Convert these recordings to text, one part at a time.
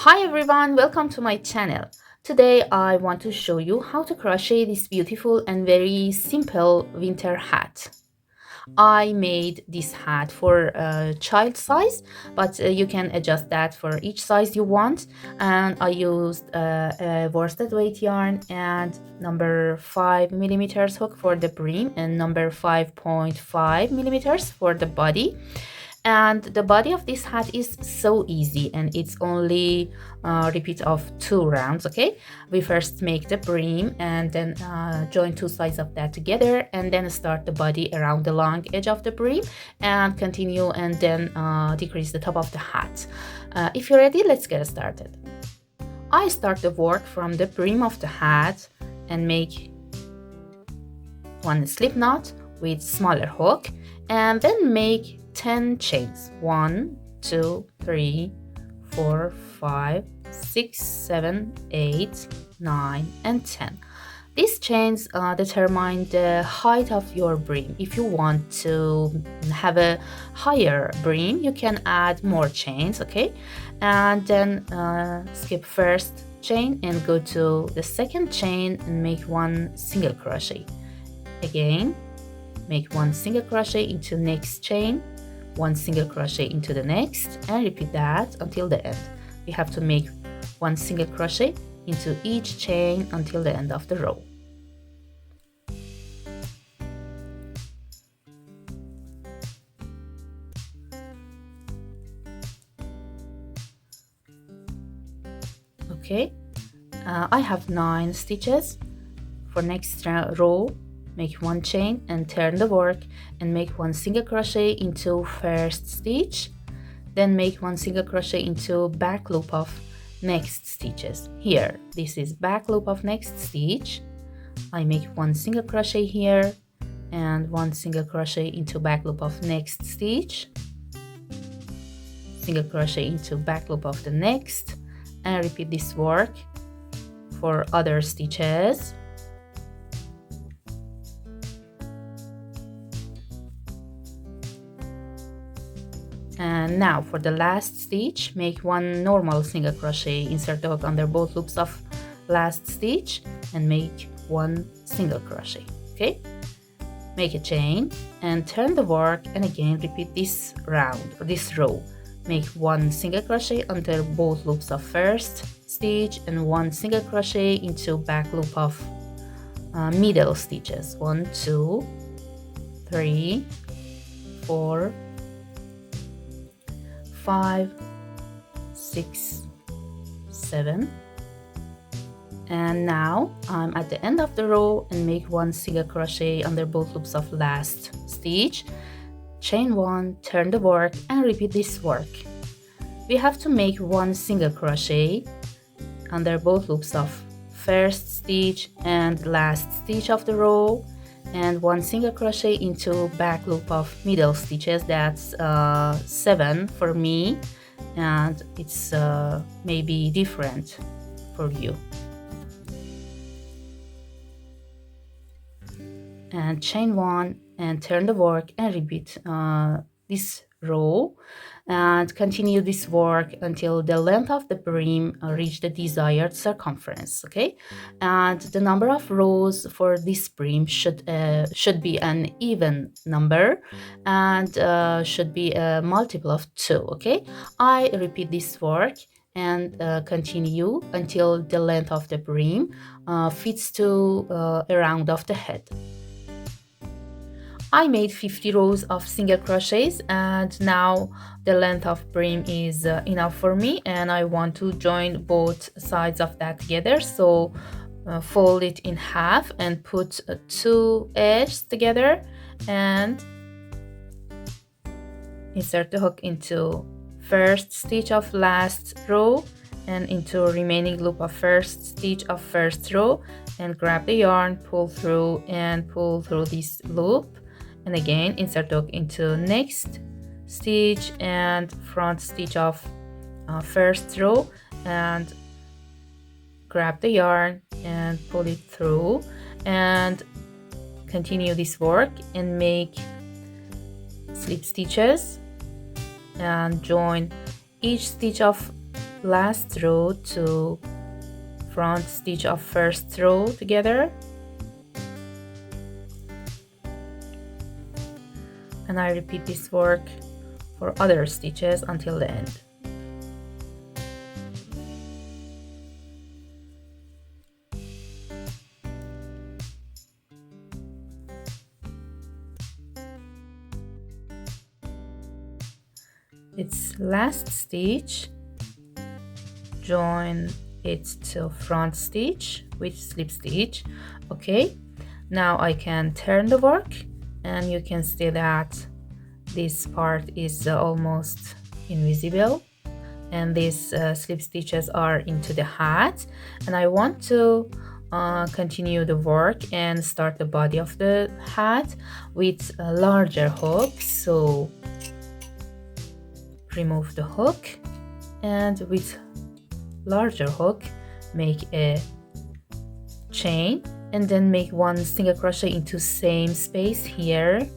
Hi everyone, welcome to my channel. Today I want to show you how to crochet this beautiful and very simple winter hat. I made this hat for child size, but you can adjust that for each size you want. And I used a worsted weight yarn and number 5 millimeters hook for the brim and number 5.5 millimeters for the body. And the body of this hat is so easy, and it's only repeat of 2 rounds. Okay, we first make the brim and then join 2 sides of that together, and then start the body around the long edge of the brim and continue, and then decrease the top of the hat. If you're ready, let's get started. I start the work from the brim of the hat and make one slip knot with smaller hook, and then make 10 chains. 1, 2, 3, 4, 5, 6, 7, 8, 9, and 10. These chains determine the height of your brim. If you want to have a higher brim, you can add more chains, okay? And then skip first chain and go to the second chain and make one single crochet. Again, make one single crochet into next chain, one single crochet into the next, and repeat that until the end. We have to make one single crochet into each chain until the end of the row. Okay, I have 9 stitches. For next row, make one chain and turn the work and make one single crochet into first stitch, then make one single crochet into back loop of next stitches. Here, this is back loop of next stitch. I make one single crochet here and one single crochet into back loop of next stitch, single crochet into back loop of the next, and repeat this work for other stitches. And now for the last stitch, make one normal single crochet, insert the hook under both loops of last stitch and make one single crochet. Okay, make a chain and turn the work, and again repeat this round or this row. Make one single crochet under both loops of first stitch and one single crochet into back loop of middle stitches. 1, 2, 3, 4, 5, 6, 7, and now I'm at the end of the row and make one single crochet under both loops of last stitch, chain 1, turn the work, and repeat this work. We have to make one single crochet under both loops of first stitch and last stitch of the row, and one single crochet into back loop of middle stitches. That's 7 for me, and it's maybe different for you. And chain 1 and turn the work and repeat this row and continue this work until the length of the brim reach the desired circumference. Okay, and the number of rows for this brim should be an even number and should be a multiple of 2. Okay, I repeat this work and continue until the length of the brim fits to a round of the head. I made 50 rows of single crochets, and now the length of brim is enough for me, and I want to join both sides of that together. So fold it in half and put 2 edges together and insert the hook into first stitch of last row and into remaining loop of first stitch of first row, and grab the yarn, pull through this loop, and again insert the hook into next stitch and front stitch of first row, and grab the yarn and pull it through, and continue this work and make slip stitches and join each stitch of last row to front stitch of first row together, and I repeat this work for other stitches until the end. Its last stitch, join it to front stitch with slip stitch. Okay, now I can turn the work and you can see that this part is almost invisible, and these slip stitches are into the hat, and I want to continue the work and start the body of the hat with a larger hook. So remove the hook, and with larger hook make a chain, and then make one single crochet into same space here,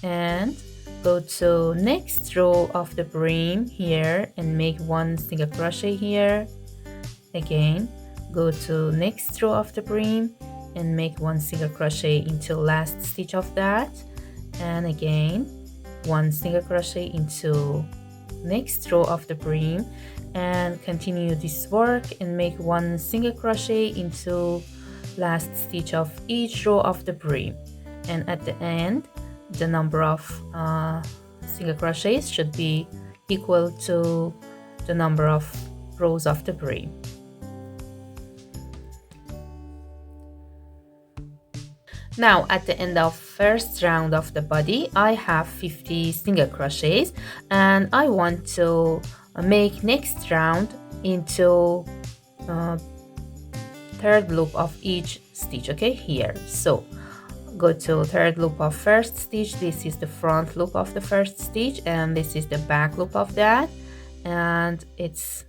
and go to next row of the brim here and make one single crochet here. Again, go to next row of the brim and make one single crochet into last stitch of that, and again one single crochet into next row of the brim, and continue this work and make one single crochet into last stitch of each row of the brim, and at the end the number of single crochets should be equal to the number of rows of the brim. Now at the end of first round of the body I have 50 single crochets, and I want to make next round into third loop of each stitch. Okay, here, so go to third loop of first stitch. This is the front loop of the first stitch, and this is the back loop of that, and it's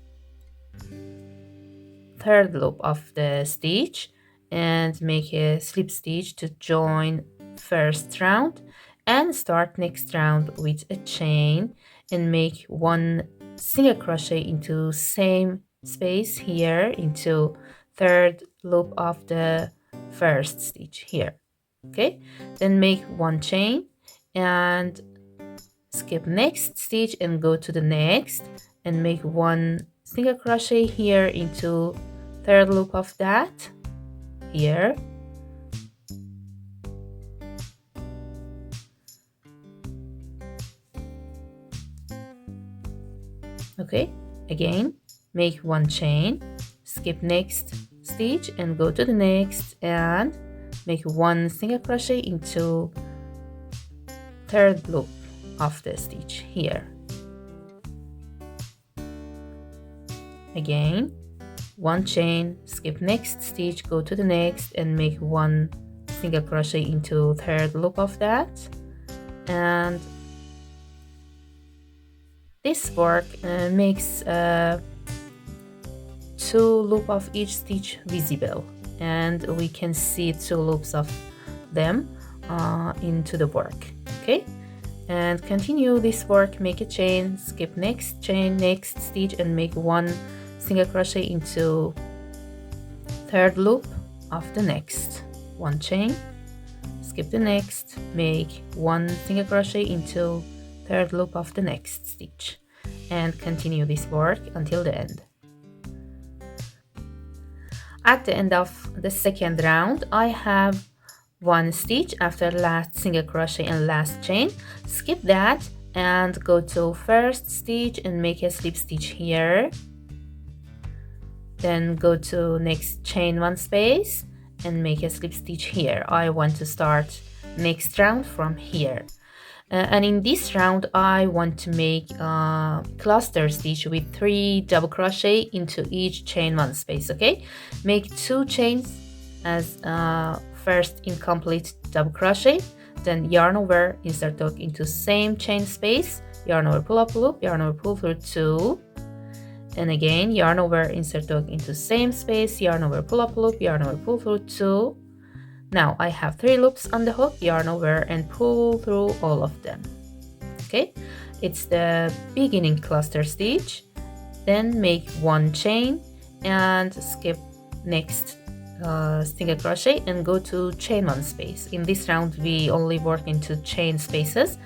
third loop of the stitch, and make a slip stitch to join first round, and start next round with a chain and make one single crochet into same space here into third loop of the first stitch here. Okay, then make one chain and skip next stitch and go to the next and make one single crochet here into third loop of that here, okay, again make one chain, skip next stitch and go to the next and make one single crochet into third loop of the stitch here. Again one chain, skip next stitch, go to the next and make one single crochet into third loop of that, and this work makes two loop of each stitch visible, and we can see two loops of them into the work. Okay, and continue this work, make a chain, skip next chain, next stitch and make one single crochet into third loop of the next, one chain, skip the next, make one single crochet into third loop of the next stitch, and continue this work until the end. At the end of the second round I have one stitch after last single crochet and last chain. Skip that and go to first stitch and make a slip stitch here, then go to next chain one space and make a slip stitch here. I want to start next round from here, and in this round I want to make a cluster stitch with 3 double crochet into each chain one space. Okay, make 2 chains as first incomplete double crochet, then yarn over, insert hook into same chain space, yarn over, pull up loop, yarn over, pull through 2, and again yarn over, insert hook into same space, yarn over, pull up loop, yarn over, pull through 2. Now I have 3 loops on the hook, yarn over and pull through all of them. Okay, it's the beginning cluster stitch. Then make one chain and skip next single crochet and go to chain one space. In this round we only work into chain spaces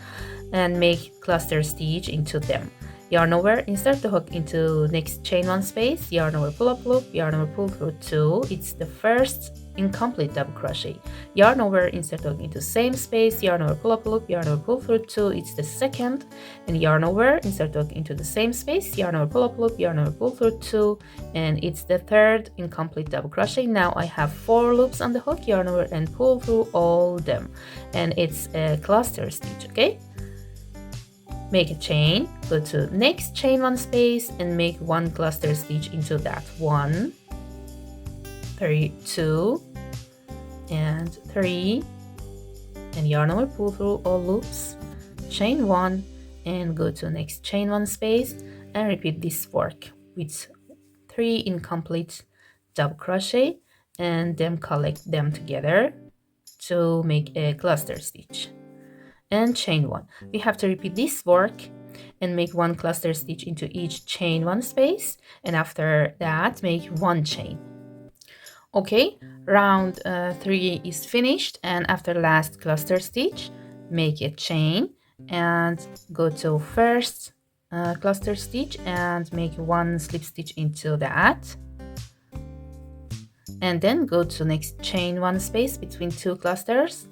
and make cluster stitch into them. Yarn over, insert the hook into next chain one space, yarn over, pull up loop, yarn over, pull through two. It's the first incomplete double crochet. Yarn over, insert the hook into same space, yarn over, pull up loop, yarn over, pull through two. It's the second. And yarn over, insert the hook into the same space, yarn over, pull up loop, yarn over, pull through two. And it's the third incomplete double crochet. Now I have 4 loops on the hook, yarn over and pull through all of them. And it's a cluster stitch, okay? Make a chain, go to next chain one space and make one cluster stitch into that. 1, 3, 2, and 3, and yarn over, pull through all loops, chain 1, and go to next chain one space and repeat this work with 3 incomplete double crochet and then collect them together to make a cluster stitch. And chain 1. We have to repeat this work and make one cluster stitch into each chain one space, and after that make one chain. Okay, round 3 is finished, and after last cluster stitch make a chain and go to first cluster stitch and make one slip stitch into that, and then go to next chain one space between 2 clusters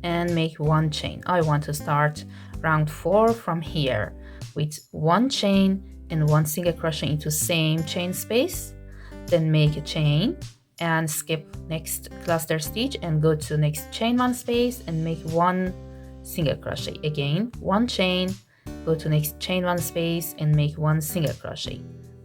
and make one chain. I want to start round 4 from here with one chain and one single crochet into same chain space, then make a chain and skip next cluster stitch and go to next chain one space and make one single crochet. Again, one chain, go to next chain one space and make one single crochet,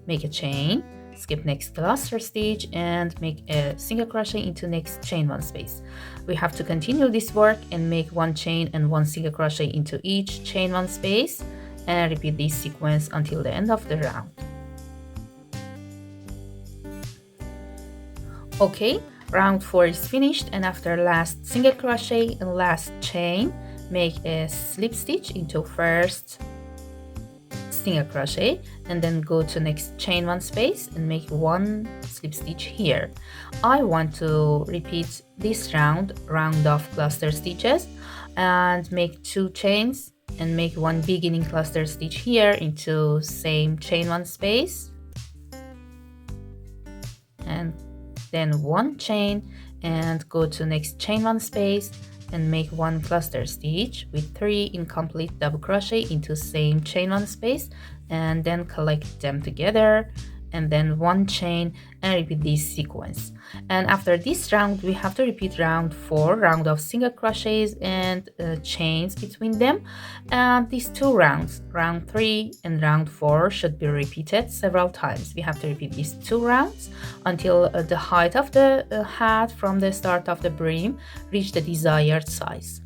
make a chain, skip next cluster stitch and make a single crochet into next chain one space. We have to continue this work and make one chain and one single crochet into each chain one space and repeat this sequence until the end of the round. Okay, round 4 is finished, and after last single crochet and last chain make a slip stitch into first single crochet and then go to next chain one space and make one slip stitch here. I want to repeat this round of cluster stitches and make 2 chains and make one beginning cluster stitch here into same chain one space and then one chain and go to next chain one space and make one cluster stitch with 3 incomplete double crochet into same chain one space and then collect them together and then one chain and repeat this sequence. And after this round we have to repeat round 4, round of single crochets and chains between them, and these 2 rounds, round 3 and round 4, should be repeated several times. We have to repeat these 2 rounds until the height of the hat from the start of the brim reach the desired size.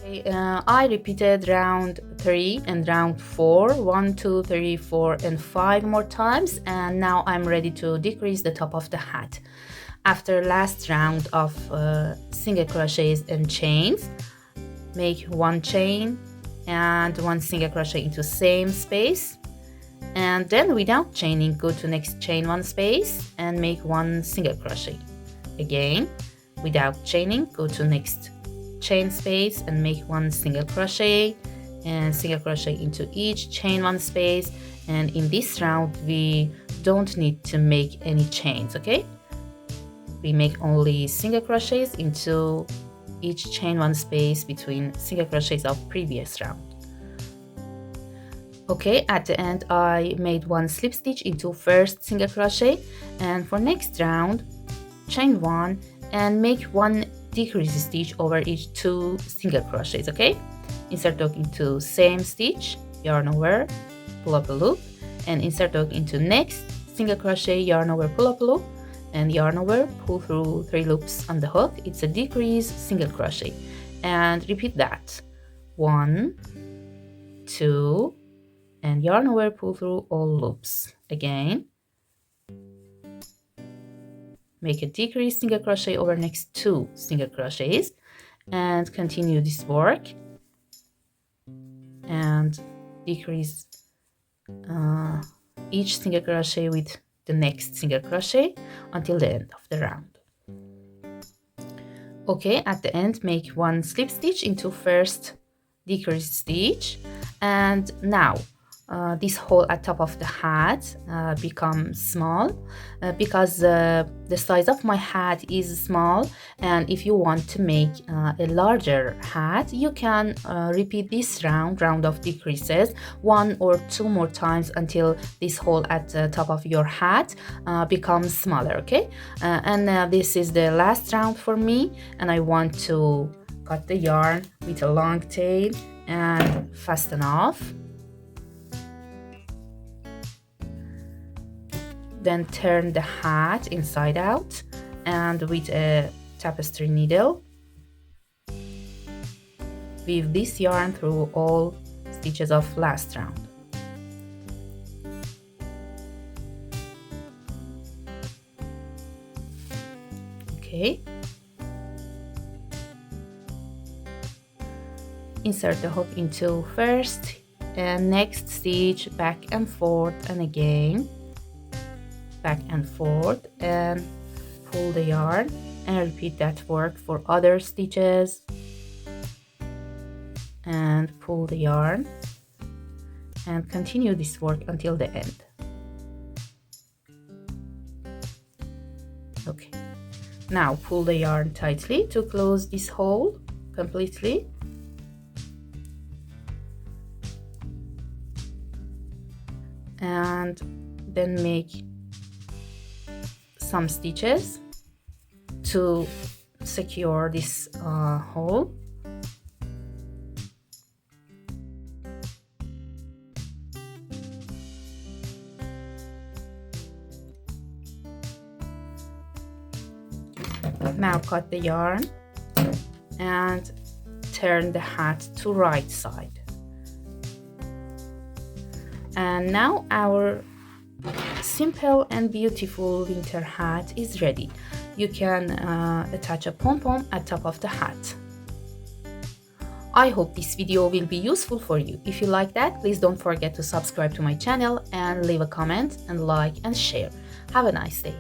Okay, I repeated round 3 and round 4 1, 2, 3, 4 and 5 more times, and now I'm ready to decrease the top of the hat. After last round of single crochets and chains, make one chain and one single crochet into same space, and then without chaining go to next chain one space and make one single crochet. Again, without chaining go to next chain space and make one single crochet and single crochet into each chain one space. And in this round we don't need to make any chains, okay? We make only single crochets into each chain one space between single crochets of previous round. Okay, at the end I made one slip stitch into first single crochet, and for next round chain 1 and make one decrease stitch over each 2 single crochets, okay? Insert hook into same stitch, yarn over, pull up a loop, and insert hook into next single crochet, yarn over, pull up a loop, and yarn over, pull through 3 loops on the hook. It's a decrease single crochet, and repeat that. 1, 2, and yarn over, pull through all loops. Again, make a decrease single crochet over next 2 single crochets and continue this work. And decrease each single crochet with the next single crochet until the end of the round. Okay, at the end make one slip stitch into first decrease stitch, and now this hole at top of the hat becomes small because the size of my hat is small, and if you want to make a larger hat, you can repeat this round of decreases 1 or 2 more times until this hole at the top of your hat becomes smaller. Okay, and this is the last round for me, and I want to cut the yarn with a long tail and fasten off. Then turn the hat inside out, and with a tapestry needle weave this yarn through all stitches of last round. Okay, insert the hook into first and next stitch, back and forth, and again back and forth, and pull the yarn, and repeat that work for other stitches, and pull the yarn, and continue this work until the end. Okay, now pull the yarn tightly to close this hole completely, and then make some stitches to secure this hole. Now cut the yarn and turn the hat to right side. And now our simple and beautiful winter hat is ready. You can attach a pom-pom at top of the hat. I hope this video will be useful for you. If you like that, please don't forget to subscribe to my channel and leave a comment and like and share. Have a nice day.